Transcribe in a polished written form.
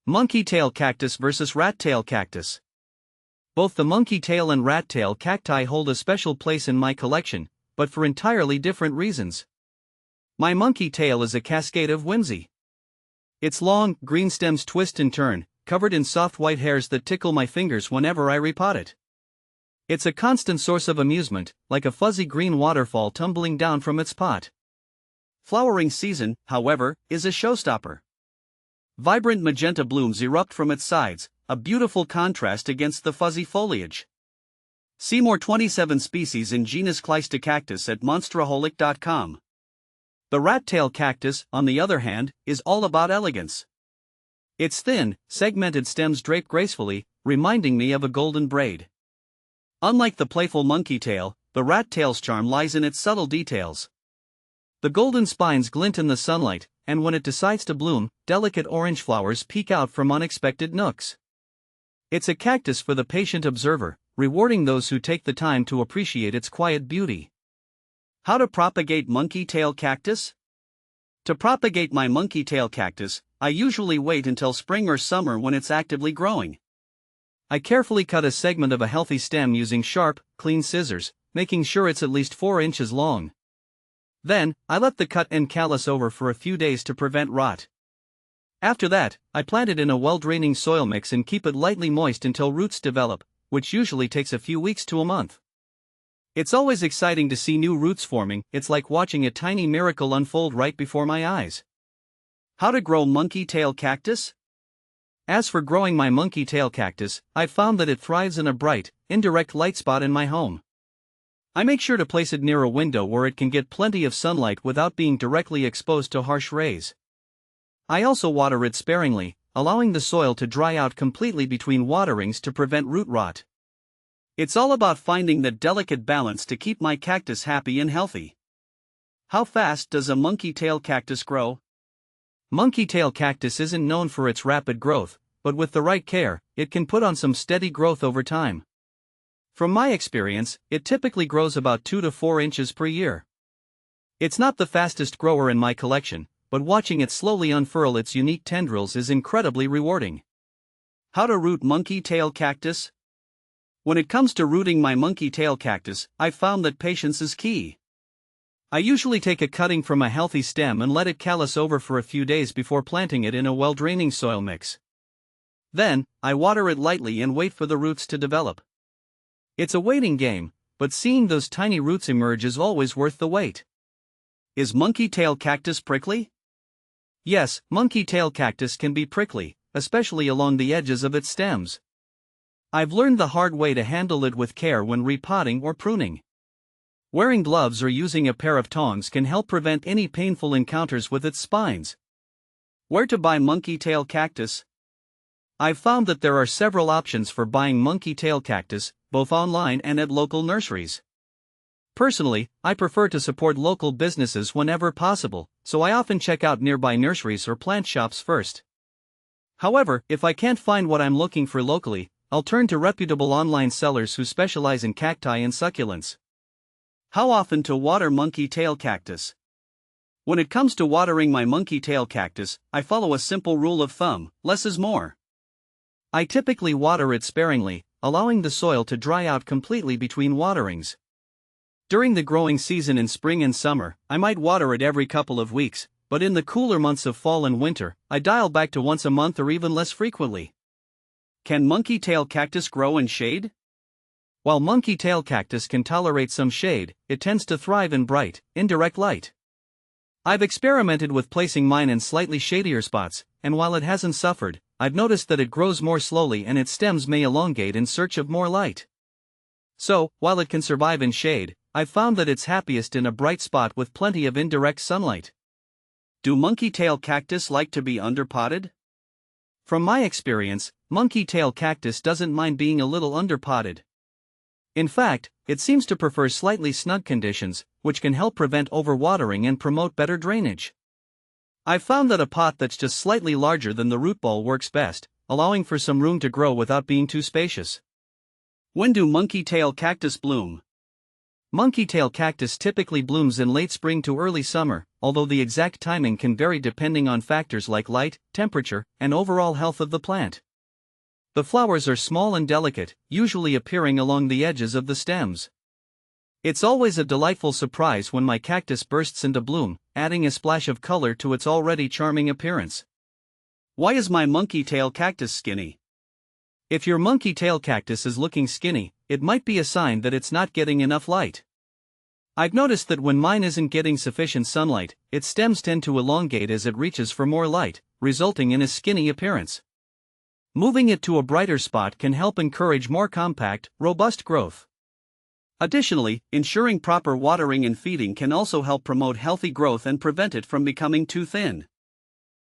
Monkey tail cactus versus rat tail cactus. Both the monkey tail and rat tail cacti hold a special place in my collection, but for entirely different reasons. My monkey tail is a cascade of whimsy. Its long, green stems twist and turn, covered in soft white hairs that tickle my fingers whenever I repot it. It's a constant source of amusement, like a fuzzy green waterfall tumbling down from its pot. Flowering season, however, is a showstopper. Vibrant magenta blooms erupt from its sides, a beautiful contrast against the fuzzy foliage. See more 27 species in genus Cactus at monsteraholic.com. The rat-tail cactus, on the other hand, is all about elegance. Its thin, segmented stems drape gracefully, reminding me of a golden braid. Unlike the playful monkey tail, the rat tail's charm lies in its subtle details. The golden spines glint in the sunlight, and when it decides to bloom, delicate orange flowers peek out from unexpected nooks. It's a cactus for the patient observer, rewarding those who take the time to appreciate its quiet beauty. How to propagate monkey tail cactus? To propagate my monkey tail cactus, I usually wait until spring or summer when it's actively growing. I carefully cut a segment of a healthy stem using sharp, clean scissors, making sure it's at least 4 inches long. Then, I let the cut end callus over for a few days to prevent rot. After that, I plant it in a well-draining soil mix and keep it lightly moist until roots develop, which usually takes a few weeks to a month. It's always exciting to see new roots forming. It's like watching a tiny miracle unfold right before my eyes. How to grow monkey tail cactus? As for growing my monkey tail cactus, I've found that it thrives in a bright, indirect light spot in my home. I make sure to place it near a window where it can get plenty of sunlight without being directly exposed to harsh rays. I also water it sparingly, allowing the soil to dry out completely between waterings to prevent root rot. It's all about finding the delicate balance to keep my cactus happy and healthy. How fast does a monkey tail cactus grow? Monkey tail cactus isn't known for its rapid growth, but with the right care, it can put on some steady growth over time. From my experience, it typically grows about 2 to 4 inches per year. It's not the fastest grower in my collection, but watching it slowly unfurl its unique tendrils is incredibly rewarding. How to root monkey tail cactus? When it comes to rooting my monkey tail cactus, I've found that patience is key. I usually take a cutting from a healthy stem and let it callus over for a few days before planting it in a well-draining soil mix. Then, I water it lightly and wait for the roots to develop. It's a waiting game, but seeing those tiny roots emerge is always worth the wait. Is monkey tail cactus prickly? Yes, monkey tail cactus can be prickly, especially along the edges of its stems. I've learned the hard way to handle it with care when repotting or pruning. Wearing gloves or using a pair of tongs can help prevent any painful encounters with its spines. Where to buy monkey tail cactus? I've found that there are several options for buying monkey tail cactus, both online and at local nurseries. Personally, I prefer to support local businesses whenever possible, so I often check out nearby nurseries or plant shops first. However, if I can't find what I'm looking for locally, I'll turn to reputable online sellers who specialize in cacti and succulents. How often to water monkey tail cactus? When it comes to watering my monkey tail cactus, I follow a simple rule of thumb: less is more. I typically water it sparingly, allowing the soil to dry out completely between waterings. During the growing season in spring and summer, I might water it every couple of weeks, but in the cooler months of fall and winter, I dial back to once a month or even less frequently. Can monkey tail cactus grow in shade? While monkey tail cactus can tolerate some shade, it tends to thrive in bright, indirect light. I've experimented with placing mine in slightly shadier spots, and while it hasn't suffered, I've noticed that it grows more slowly and its stems may elongate in search of more light. So, while it can survive in shade, I've found that it's happiest in a bright spot with plenty of indirect sunlight. Do monkey tail cactus like to be underpotted? From my experience, monkey tail cactus doesn't mind being a little underpotted. In fact, it seems to prefer slightly snug conditions, which can help prevent overwatering and promote better drainage. I've found that a pot that's just slightly larger than the root ball works best, allowing for some room to grow without being too spacious. When do monkey tail cactus bloom? Monkey tail cactus typically blooms in late spring to early summer, although the exact timing can vary depending on factors like light, temperature, and overall health of the plant. The flowers are small and delicate, usually appearing along the edges of the stems. It's always a delightful surprise when my cactus bursts into bloom, adding a splash of color to its already charming appearance. Why is my monkey tail cactus skinny? If your monkey tail cactus is looking skinny, it might be a sign that it's not getting enough light. I've noticed that when mine isn't getting sufficient sunlight, its stems tend to elongate as it reaches for more light, resulting in a skinny appearance. Moving it to a brighter spot can help encourage more compact, robust growth. Additionally, ensuring proper watering and feeding can also help promote healthy growth and prevent it from becoming too thin.